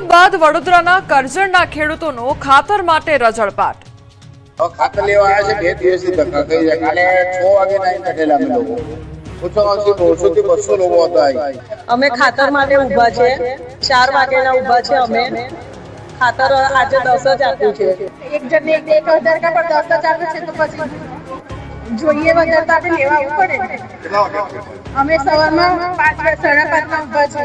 વિરોધ બાદ વડોદરાના કરજણના ખેડૂતોનો ખાતર માટે રઝળપાટ. ખાતર લેવા આવ્યા છે 2 દિવસથી ધક્કા ખાઈ રહ્યા. કાલે 6 વાગે આવીને બેઠેલા અમે લોકો. ઓછામાં ઓછી 150 થી 200 લોકો હતા. અમે ખાતર માટે ઊભા છે. 4 વાગેના ઊભા છે. અમે ખાતર આજે 10 જ આપ્યું છે. એક જણને 1000 કા પર 10 આપે છે તો પછી જોઈએ વધારે તો આપણે લેવા આવવું પડે. અમે સવારમાં 5 સાડા 5 માં ઊભા છે.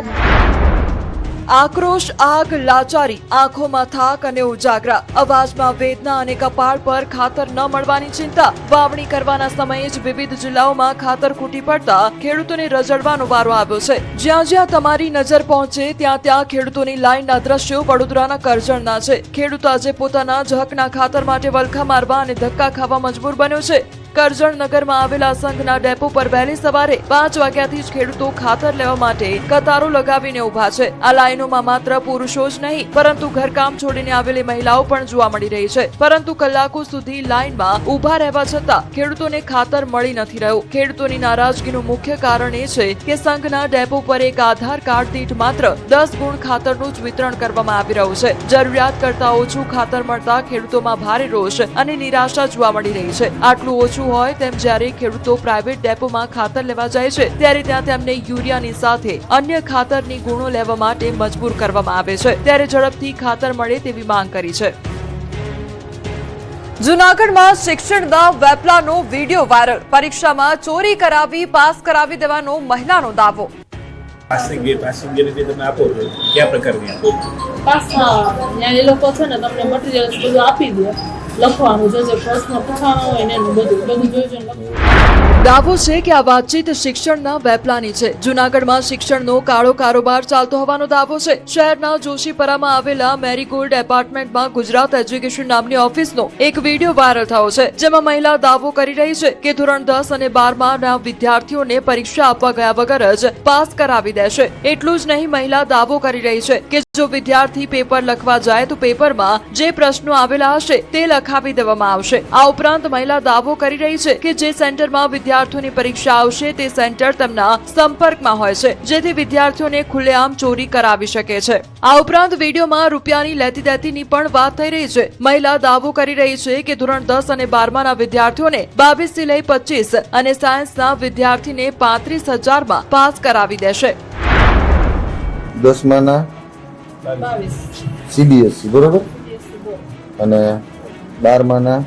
આક્રોશ, આગ, લાચારી, આંખોમાં થાક અને ઉજાગરા, અવાજમાં વેદના અને કપાળ પર ખાતર ન મળવાની ચિંતા. વાવણી કરવાના સમયે જ વિવિધ જિલ્લાઓમાં ખાતર ખૂટી પડતા ખેડૂતોને રઝળવાનો વારો આવ્યો છે. જ્યાં જ્યાં તમારી નજર પહોંચે ત્યાં ત્યાં ખેડૂતોની લાઈનના દ્રશ્યો વડોદરાના કરજણના છે. ખેડૂત આજે પોતાના જ હકના ખાતર માટે વલખા મારવા અને ધક્કા ખાવા મજબૂર બન્યો છે. કરજણ નગરમાં આવેલા સંઘના ડેપો પર વહેલી સવારે 5 વાગ્યાથી જ ખેડૂતો ખાતર લેવા માટે કતારો લગાવીને ઉભા છે. આ લાઈનોમાં માત્ર પુરુષો જ નહીં પરંતુ ઘરકામ છોડીને આવેલી મહિલાઓ પણ જોવા મળી રહી છે. પરંતુ કલાકો સુધી લાઈનમાં ઉભા રહેવા છતાં ખેડૂતોને ખાતર મળી નથી રહ્યું. ખેડૂતોની નારાજગીનું મુખ્ય કારણ એ છે કે સંઘના ડેપો પર એક આધાર કાર્ડ દીઠ માત્ર 10 ગુણ ખાતરનું જ વિતરણ કરવામાં આવી રહ્યું છે. જરૂરિયાત કરતા ઓછું ખાતર મળતા ખેડૂતોમાં ભારે રોષ અને નિરાશા જોવા મળી રહી છે. આટલું ઓછું હોય તેમ જ્યારે ખેડૂતો પ્રાઇવેટ ડેપોમાં ખાતર લેવા જાય છે ત્યારે ત્યાં તેમને યુરિયાની સાથે અન્ય ખાતરની ગુણો લેવા માટે મજબૂર કરવામાં આવે છે. ત્યારે ઝડપથી ખાતર મળે તેવી માંગ કરી છે. જૂનાગઢમાં શિક્ષણના વેપલાનો વિડીયો વાયરલ. પરીક્ષામાં ચોરી કરાવી પાસ કરાવી દેવાનો મહિલાનો દાવો. પાસિંગ તમે આપો છો કયા પ્રકારની આપો પાસમાં એ લોકો છે ને તમને મટીરિયલ્સ બધું આપી દે, લખવાનું જે પ્રશ્ન પૂછવાનો હોય ને એનું બધું જોઈને દાવો છે કે આ વાતચીત શિક્ષણના વેપલાની છે. જૂનાગઢમાં શિક્ષણનો કાળો કારોબાર ચાલતો હોવાનો દાવો છે. શહેરના જોશીપરામાં આવેલા મેરીગોલ્ડ એપાર્ટમેન્ટમાં ગુજરાત એજ્યુકેશન નામની ઓફિસનો એક વિડીયો વાયરલ થયો છે. જેમાં મહિલા દાવો કરી રહી છે કે ધોરણ 10 અને 12ના વિદ્યાર્થીઓને પરીક્ષા આપવા ગયા વગર જ પાસ કરાવી દેશે. એટલું જ નહીં, મહિલા દાવો કરી રહી છે કે જો વિદ્યાર્થી પેપર લખવા જાય તો પેપરમાં જે પ્રશ્નો આવેલા હશે તે લખાવી દેવામાં આવશે. આ ઉપરાંત મહિલા દાવો કરી રહી છે કે જે સેન્ટરમાં વિદ્યાર્થીઓની પરીક્ષા આવશે તે સેન્ટર તેમના સંપર્કમાં હોય છે, જેથી વિદ્યાર્થીઓને ખુલ્લેઆમ ચોરી કરાવી શકે છે. આ ઉપરાંત વિડીયોમાં રૂપિયાની લેતી દેતીની પણ વાત થઈ રહી છે. મહિલા દાવો કરી રહી છે કે ધોરણ 10 અને 12ના વિદ્યાર્થીઓને 22 થી લઈ 25 અને સાયન્સના વિદ્યાર્થીને 35,000 માં પાસ કરાવી દેશે. 10માના 22 CBSE બરોબર અને 12માના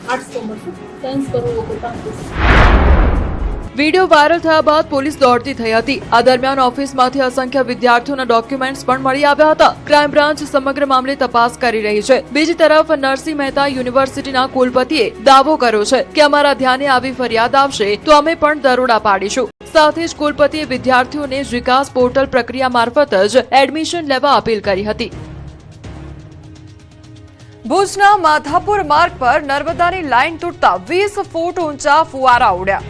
800 મળશે. સાયન્સ કરવું હોય તો 35. વિડીયો વાયરલ થયા બાદ પોલીસ દોડતી થઈ હતી. આ દરમિયાન ઓફિસમાંથી અસંખ્ય વિદ્યાર્થીઓના ડોક્યુમેન્ટ્સ પણ મળી આવ્યા હતા. ક્રાઇમ બ્રાન્ચ સમગ્ર મામલે તપાસ કરી રહી છે. બીજી તરફ નરસિંહ મહેતા યુનિવર્સિટીના કુલપતિએ દાવો કર્યો છે કે અમારા ધ્યાને આવી ફરિયાદ આવશે તો અમે પણ દરોડા પાડીશું. સાથે જ કુલપતિએ વિદ્યાર્થીઓને વિકાસ પોર્ટલ પ્રક્રિયા મારફત જ એડમિશન લેવા અપીલ કરી હતી. ભુજના માધાપુર માર્ગ પર નર્મદાની લાઇન તૂટતા 20 ફૂટ ઊંચા ફુવારા ઉડ્યા.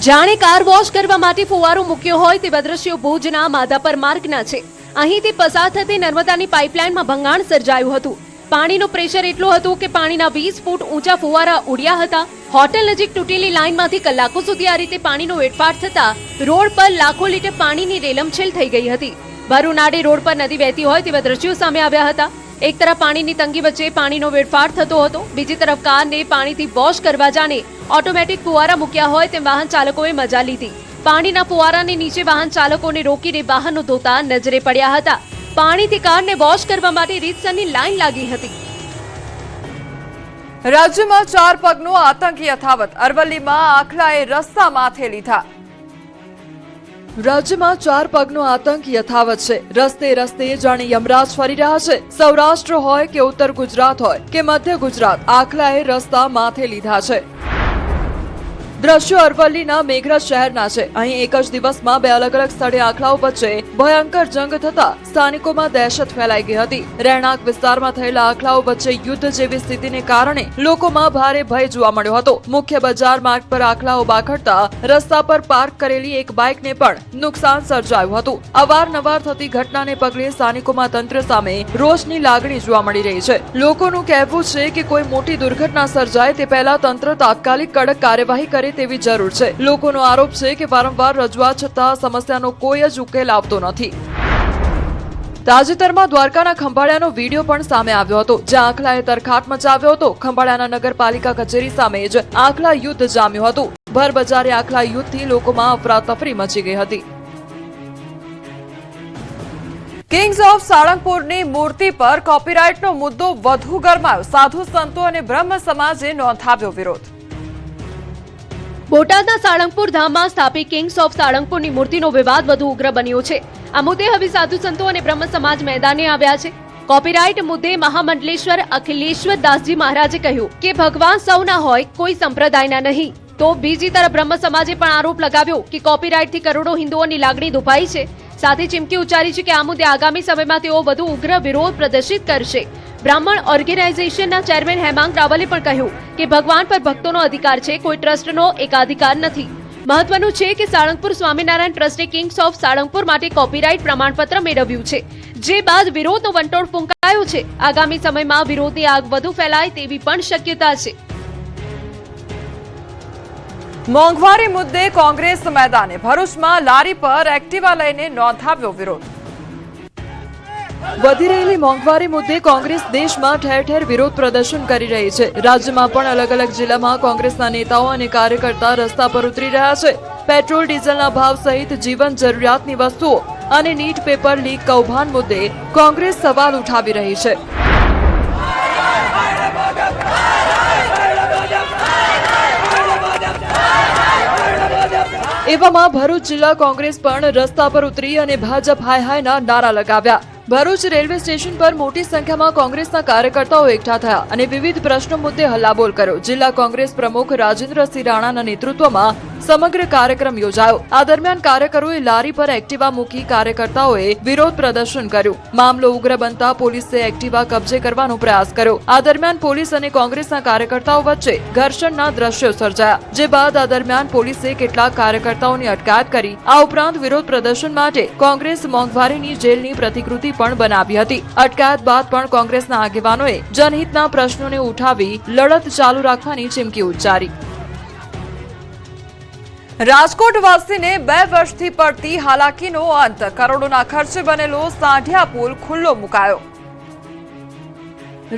જાણે કાર વોશ કરવા માટે ફુવારો મૂક્યો હોય તેવા દ્રશ્યો ભુજના માધાપર માર્ગના છે. અહીંથી પસાર થતી નર્મદાની પાઇપલાઇનમાં ભંગાણ સર્જાયું હતું. પાણીનું પ્રેશર એટલું હતું કે પાણીના 20 ફૂટ ઊંચા ફુવારા ઉડ્યા હતા. હોટેલ નજીક તૂટેલી લાઇનમાંથી કલાકો સુધી આ રીતે પાણીનો વેડફાટ થતા રોડ પર લાખો લીટર પાણીની રેલમછેલ થઈ ગઈ હતી. ભરૂનાડી રોડ પર નદી વહેતી હોય તેવા દ્રશ્યો સામે આવ્યા હતા. એક તરફ પાણીની તંગી વચ્ચે પાણીનો વેડફાટ થતો હતો, બીજી તરફ કારને પાણીથી વોશ કરવા જાને ઓટોમેટિક ફુવારા મૂક્યા હોય તેમ વાહન ચાલકોએ મજા લીધી. પાણીના ફુવારાની નીચે વાહન ચાલકોને રોકીને વાહનો ધોતા નજરે પડ્યા હતા. પાણીથી કારને વોશ કરવા માટે રીતસરની લાઈન લાગી હતી. રાજ્યમાં 4 પગનો આતંક યથાવત. અરવલ્લીમાં આખલાએ રસ્તા માથે લીધા. રાજ્યમાં 4 પગનો આતંક યથાવત છે. રસ્તે રસ્તે જાણે યમરાજ ફરી રહ્યા છે. સૌરાષ્ટ્ર હોય કે ઉત્તર ગુજરાત હોય કે મધ્ય ગુજરાત, આખલાએ રસ્તા માથે લીધા છે. દ્રશ્યો અરવલ્લીના મેઘરજ શહેરના છે. અહીં એક જ દિવસમાં 2 અલગ અલગ સ્થળે આખલાઓ વચ્ચે ભયંકર જંગ થતા સ્થાનિકોમાં દહેશત ફેલાઈ ગઈ હતી. રહેણાંક વિસ્તારમાં થયેલા આખલાઓ વચ્ચે યુદ્ધ જેવી સ્થિતિને કારણે લોકોમાં ભારે ભય જોવા મળ્યો હતો. મુખ્ય બજાર માર્ગ પર આખલાઓ બાખડતા રસ્તા પર પાર્ક કરેલી એક બાઇકને પણ નુકસાન સર્જાયું હતું. અવારનવાર થતી ઘટનાને પગલે સ્થાનિકોમાં તંત્ર સામે રોષની લાગણી જોવા મળી રહી છે. લોકોનું કહેવું છે કે કોઈ મોટી દુર્ઘટના સર્જાય તે પહેલા તંત્ર તાત્કાલિક કડક કાર્યવાહી કરે તેવી જરૂર છે। લોકોનો આરોપ છે કે વારંવાર રજૂઆત છતાં સમસ્યાનો કોઈ જ ઉકેલ આવતો નથી। તાજેતરમાં દ્વારકાના ખંભાળિયાનો વિડીયો પણ સામે આવ્યો હતો, જ્યાં આખલાએ તરખાટ મચાવ્યો હતો। ખંભાળિયાના નગરપાલિકા કચેરી સામે જ આખલા યુદ્ધ જામ્યું હતું। ભર બજારે આખલા યુદ્ધથી લોકોમાં અફરાતફરી મચી ગઈ હતી। કિંગ્સ ઓફ સાળંગપુરની મૂર્તિ પર કોપીરાઇટનો મુદ્દો વધુ ગરમાયો। સાધુ સંતો અને બ્રહ્મ સમાજે નોંધાવ્યો વિરોધ। બોટાદના સાળંગપુર ધામમાં સ્થાપિત કિંગ્સ ઓફ સાળંગપુરની મૂર્તિનો વિવાદ વધુ ઉગ્ર બન્યો છે। આ મુદ્દે હવે સાધુ સંતો અને બ્રહ્મ સમાજ મેદાને આવ્યા છે। કોપીરાઇટ મુદ્દે મહામંડલેશ્વર અખિલેશ્વર દાસજી મહારાજે કહ્યું કે ભગવાન સૌના હોય, કોઈ સંપ્રદાયના નહીં। તો બીજી તરફ બ્રહ્મ સમાજે પણ આરોપ લગાવ્યો કે કોપીરાઇટથી કરોડો હિન્દુઓની લાગણી દુભાઈ છે। સાથે ચીમકી ઉચ્ચારી છે કે આ મુદ્દે આગામી સમયમાં તેઓ વધુ ઉગ્ર વિરોધ પ્રદર્શિત કરશે। બ્રાહ્મણ ઓર્ગેનાઇઝેશનના ચેરમેન હેમાંગ રાવલે પણ કહ્યું કે ભગવાન પર ભક્તોનો અધિકાર છે, કોઈ ટ્રસ્ટનો એકાધિકાર નથી। મહત્વનું છે કે સાળંગપુર સ્વામિનારાયણ ટ્રસ્ટે કિંગ્સ ઓફ સાળંગપુર માટે કોપીરાઇટ પ્રમાણપત્ર મેળવ્યું છે, જે બાદ વિરોધનો વંટોળ ફૂંકાયો છે। આગામી સમયમાં વિરોધની આગ વધુ ફેલાય તેવી પણ શક્યતા છે। મોંઘવારી મુદ્દે કોંગ્રેસ મેદાને ભરૂચમાં લારી પર એક્ટિવા લઈને નોંધાવ્યો વિરોધ। વધી રહેલી મોંઘવારી મુદ્દે કોંગ્રેસ દેશમાં ઠેર ઠેર વિરોધ પ્રદર્શન કરી રહી છે। રાજ્યમાં પણ અલગ અલગ જિલ્લામાં કોંગ્રેસના નેતાઓ અને કાર્યકર્તા રસ્તા પર ઉતરી રહ્યા છે। પેટ્રોલ ડીઝલના ભાવ સહિત જીવન જરૂરિયાતની વસ્તુઓ અને નીટ પેપર લીક કૌભાંડ મુદ્દે કોંગ્રેસ સવાલ ઉઠાવી રહી છે। એવામાં ભરૂચ જિલ્લા કોંગ્રેસ પણ રસ્તા પર ઉતરી અને ભાજપ હાય હાયના નારા લગાવ્યા। ભરૂચ રેલવે સ્ટેશન પર મોટી સંખ્યામાં કોંગ્રેસના કાર્યકર્તાઓ એકઠા થયા અને વિવિધ પ્રશ્નો મુદ્દે હલ્લાબોલ કર્યો। જિલ્લા કોંગ્રેસ પ્રમુખ રાજેન્દ્રસિંહ રાણાના નેતૃત્વમાં સમગ્ર કાર્યક્રમ યોજાયો। આ દરમિયાન કાર્યકરોએ લારી પર એક્ટિવા મૂકી કાર્યકર્તાઓએ વિરોધ પ્રદર્શન કર્યું। મામલો ઉગ્ર બનતા પોલીસે એક્ટિવા કબજે કરવાનો પ્રયાસ કર્યો। આ દરમિયાન પોલીસ અને કોંગ્રેસના કાર્યકર્તાઓ વચ્ચે ઘર્ષણના દ્રશ્યો સર્જાયા, જે બાદ આ દરમિયાન પોલીસે કેટલાક કાર્યકર્તાઓની અટકાયત કરી। આ ઉપરાંત વિરોધ પ્રદર્શન માટે કોંગ્રેસ મોંઘવારીની જેલની પ્રતિકૃતિ પણ બનાવી હતી। અટકાયત બાદ પણ કોંગ્રેસના આગેવાનોએ જનહિતના પ્રશ્નોને ઉઠાવી લડત ચાલુ રાખવાની ચીમકી ઉચ્ચારી। રાજકોટ વાસીને 2 વર્ષથી પડતી હાલાકીનો અંત। કરોડોના ખર્ચે બનેલો સાંઢિયા પુલ ખુલ્લો મુકાયો।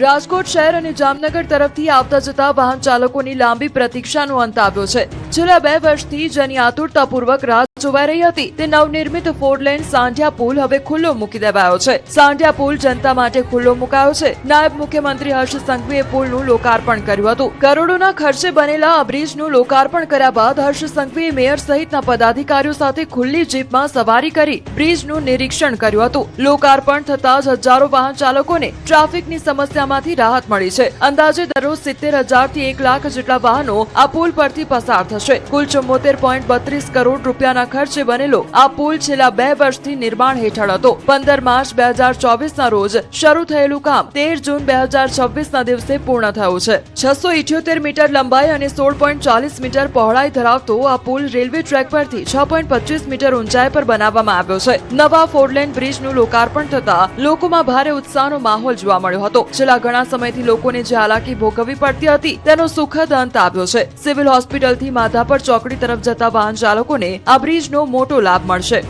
રાજકોટ શહેર અને જામનગર તરફથી આવતા જતા વાહન ચાલકોની લાંબી પ્રતીક્ષાનો અંત આવ્યો છે। છેલ્લા 2 વર્ષથી જેની આતુરતાપૂર્વક રાહ જોવાઈ રહી હતી તે નવનિર્મિત 4 લેન સાંઢિયા પુલ હવે ખુલ્લો મૂકી દેવાયો છે। સાંઢિયા પુલ જનતા માટે ખુલ્લો મુકાયો છે। નાયબ મુખ્યમંત્રી હર્ષ સંઘવીએ પુલનું લોકાર્પણ કર્યું હતું। કરોડોના ખર્ચે બનેલા આ બ્રિજનું લોકાર્પણ કર્યા બાદ હર્ષ સંઘવીએ મેયર સહિતના પદાધિકારીઓ સાથે ખુલ્લી જીપમાં સવારી કરી બ્રિજનું નિરીક્ષણ કર્યું હતું। લોકાર્પણ થતાં જ હજારો વાહન ચાલકોને ટ્રાફિકની સમસ્યામાંથી રાહત મળી છે। અંદાજે દરરોજ 70,000 થી 1 લાખ જેટલા વાહનો આ પુલ પરથી પસાર થશે। કુલ 74.32 કરોડ રૂપિયાના ખર્ચે બનેલો આ પુલ છેલ્લા 2 વર્ષથી નિર્માણ હેઠળ હતો। 15 માર્ચ 2024ના રોજ શરૂ થયેલું કામ 13 જૂન 2026ના દિવસે પૂર્ણ થયું છે। 678 મીટર લંબાઈ અને 16.40 મીટર પહોળાઈ ધરાવતો આ પુલ રેલવે ટ્રેક પરથી 6.25 મીટર ઊંચાઈ પર બનાવવામાં આવ્યો છે। નવા 4 લેન બ્રિજનું લોકાર્પણ થતાં લોકોમાં ભારે ઉત્સાહનો માહોલ જોવા મળ્યો હતો। છેલ્લા ઘણા સમયથી લોકોને જે હાલાકી ભોગવવી પડતી હતી તેનો સુખદ અંત આવ્યો છે। સિવિલ હોસ્પિટલથી માધાપર ચોકડી તરફ જતા વાહન ચાલકોને આ બ્રિજનો મોટો લાભ મળશે।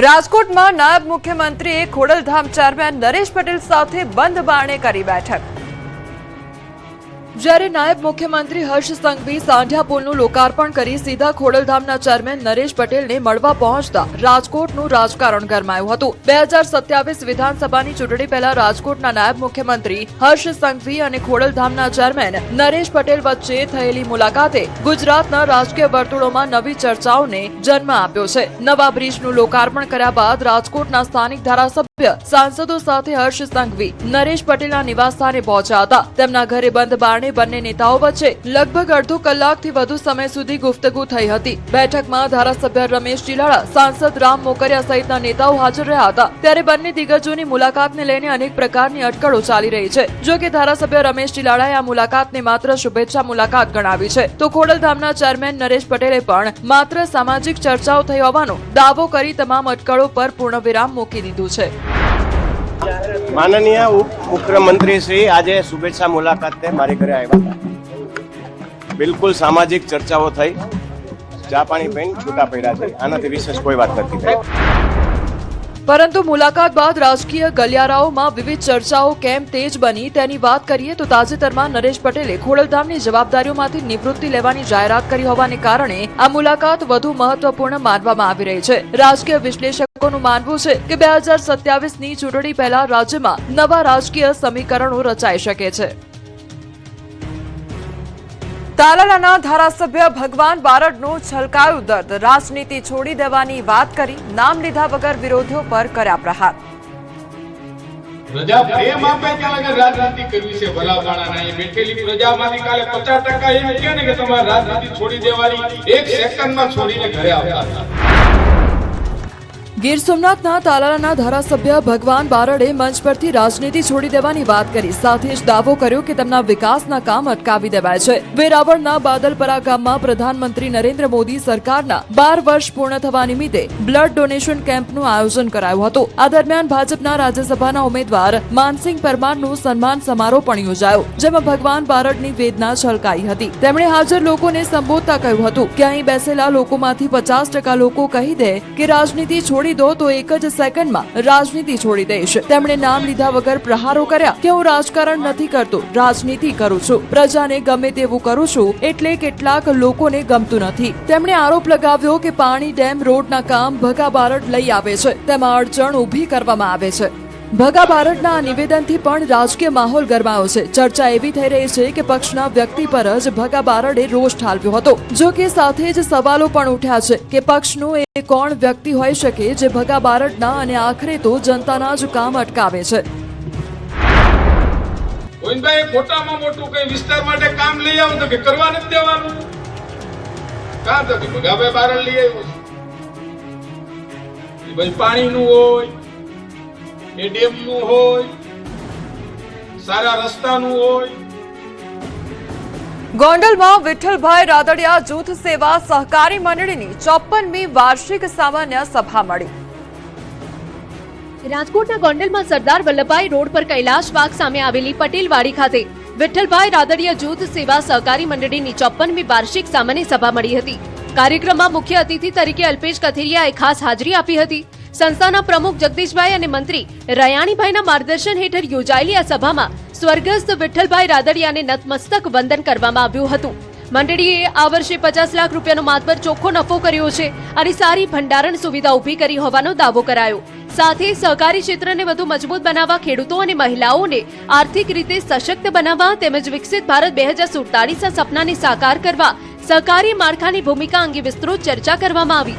રાજકોટમાં નાયબ મુખ્યમંત્રીએ ખોડલધામ ચેરમેન નરેશ પટેલ સાથે બંધ બારણે કરી બેઠક। જ્યારે નાયબ મુખ્યમંત્રી હર્ષ સંઘવી સાંઢિયા પુલનું લોકાર્પણ કરી સીધા ખોડલધામના ચેરમેન નરેશ પટેલને મળવા પહોંચતા રાજકોટનું રાજકારણ ગરમાયું હતું। 2027 વિધાનસભાની ચૂંટણી પહેલા રાજકોટના નાયબ મુખ્યમંત્રી હર્ષ સંઘવી અને ખોડલધામના ચેરમેન નરેશ પટેલ વચ્ચે થયેલી મુલાકાતે ગુજરાતના રાજકીય વર્તુળોમાં નવી ચર્ચાઓને જન્મ આપ્યો છે। નવા બ્રિજનું લોકાર્પણ કર્યા બાદ રાજકોટના સ્થાનિક ધારાસભ્ય સાંસદો સાથે હર્ષ સંઘવી નરેશ પટેલના નિવાસસ્થાને પહોંચ્યા હતા। તેમના ઘરે બંધ બારણે બંને નેતાઓ વચ્ચે લગભગ અડધો કલાકથી વધુ સમય સુધી ગુફ્તગુ થઈ હતી। બેઠકમાં ધારાસભ્ય રમેશ ચિલાડા, સાંસદ રામ મોકરિયા સહિતના નેતાઓ હાજર રહ્યા હતા। ત્યારે બંને દિગ્ગજોની મુલાકાતને લઈને અનેક પ્રકારની અટકળો ચાલી રહી છે। જો કે ધારાસભ્ય રમેશ ચિલાડાએ આ મુલાકાતને માત્ર શુભેચ્છા મુલાકાત ગણાવી છે, તો ખોડલધામના ચેરમેન નરેશ પટેલે પણ માત્ર સામાજિક ચર્ચાઓ થઈ હોવાનો દાવો કરી તમામ અટકળો પર પૂર્ણવિરામ મૂકી દીધું છે। માનનીય ઉપ મુખ્યમંત્રી શ્રી આજે શુભેચ્છા મુલાકાતે મારી ઘરે આવ્યા હતા। બિલકુલ સામાજિક ચર્ચાઓ થઈ, ચા પાણી પીને છૂટા પડ્યા છે, આનાથી વિશેષ કોઈ વાત નથી થઈ. પરંતુ મુલાકાત બાદ રાજકીય ગલિયારાઓમાં વિવિધ ચર્ચાઓ કેમ તેજ બની તેની વાત કરીએ તો તાજેતરમાં નરેશ પટેલે ખોડલધામની જવાબદારીઓમાંથી નિવૃત્તિ લેવાની જાહેરાત કરી હોવાને કારણે આ મુલાકાત વધુ મહત્વપૂર્ણ માનવામાં આવી રહી છે. રાજકીય વિશ્લેષકોનું માનવું છે કે 2027ની ચૂંટણી પહેલા રાજ્યમાં નવા રાજકીય સમીકરણો રચાઈ શકે છે. તાલાલાના ધારાસભ્ય ભગવાન બારડનું છલકાયું દર્દ, રાજનીતિ છોડી દેવાની વાત કરી, નામ લીધા વગર વિરોધીઓ પર કર્યા પ્રહાર. પ્રજા પ્રેમ આપે ત્યાં આગળ રાજનીતિ કરવી છે. ભલા માણાના એ બેઠેલી પ્રજામાંથી કાલે 50% એમ કહે ને કે તમારે રાજનીતિ છોડી દેવાની, એક સેકન્ડમાં છોડીને ઘરે આવતા હતા. ગીર સોમનાથના તાલાલાના ધારાસભ્ય ભગવાન બારડે મંચ પરથી રાજનીતિ છોડી દેવાની વાત કરી, સાથે જ દાવો કર્યો કે તેમના વિકાસના કામ અટકાવી દેવાય છે. વેરાવળના બાદલપરા ગામમાં પ્રધાનમંત્રી નરેન્દ્ર મોદી સરકારના 12 વર્ષ પૂર્ણ થવા નિમિત્તે બ્લડ ડોનેશન કેમ્પનું આયોજન કરાયું હતું. આ દરમિયાન ભાજપના રાજ્યસભાના ઉમેદવાર માનસિંહ પરમારનું સન્માન સમારોહ પણ યોજાયો, જેમાં ભગવાન બારડની વેદના છલકાઈ હતી. તેમણે હાજર લોકોને સંબોધતા કહ્યું હતું કે અહીં બેસેલા લોકોમાંથી 50% લોકો કહી દે કે રાજનીતિ છોડી દો તો એક જ સેકન્ડમાં રાજનીતિ છોડી દઈશ. તેમણે નામ લીધા વગર પ્રહારો કર્યા કે હું રાજકારણ નથી કરતો, રાજનીતિ કરું છું, પ્રજાને ગમે તેવું કરું છું, એટલે કેટલાક લોકોને ગમતું નથી. તેમણે આરોપ લગાવ્યો કે પાણી, ડેમ, રોડના કામ ભગા બારડ લઈ આવે છે, તેમાં અડચણ ઊભી કરવામાં આવે છે. ભગા બારડના આ નિવેદનથી પણ રાજકીય માહોલ ગરમાયો છે. ચર્ચા એવી થઈ રહી છે કે પક્ષના વ્યક્તિ પર જ ભગા બારડે રોષ ઠાલવ્યો હતો. જો કે સાથે જ સવાલો પણ ઉઠ્યા છે કે પક્ષનું એ કોણ વ્યક્તિ હોઈ શકે જે ભગા બારડના અને આખરે તો જનતાના જ કામ અટકાવે છે. ગોવિંદભાઈ ખોટામાં મોટું કઈ વિસ્તાર માટે કામ લઈ આવું તો કે કરવા નથી દેવાનું, કાં તો ભગાભાઈ બારડ લઈ આવ્યો છે, ભાઈ પાણીનું હોય, એ ડેમનું હોય, સારા રસ્તાનું હોય. ગોંડલમાં વિઠ્ઠલભાઈ રાદડિયા જૂથ સેવા સહકારી મંડળીની 54મી વાર્ષિક સામાન્ય સભા મળી. રાજકોટના ગોંડલમાં સરદાર વલ્લભભાઈ રોડ પર કૈલાશ બાગ સામે આવેલી પટેલવાડી ખાતે વિઠ્ઠલભાઈ રાદડિયા જૂથ સેવા સહકારી મંડળીની 54મી વાર્ષિક સામાન્ય સભા મળી હતી. કાર્યક્રમમાં મુખ્ય અતિથિ તરીકે અલ્પેશ કથિરિયાએ ખાસ હાજરી આપી હતી. સંસ્થાના પ્રમુખ જગદીશભાઈ અને મંત્રી રયાણીભાઈના માર્ગદર્શન હેઠળ યોજાયેલી આ સભામાં સ્વર્ગસ્થ વિઠ્ઠલભાઈ રાદડિયાને નતમસ્તક વંદન કરવામાં આવ્યું હતું. મંડળીએ આ વર્ષે 50 લાખ રૂપિયાનો માતબર ચોખ્ખો નફો કર્યો છે અને સારી ભંડારણ સુવિધા ઊભી કરી હોવાનો દાવો કરાયો. સાથે સહકારી ક્ષેત્રને વધુ મજબૂત બનાવવા, ખેડૂતો અને મહિલાઓને આર્થિક રીતે સશક્ત બનાવવા તેમજ વિકસિત ભારત 2047ના સપનાને સાકાર કરવા સહકારી માળખાની ભૂમિકા અંગે વિસ્તૃત ચર્ચા કરવામાં આવી.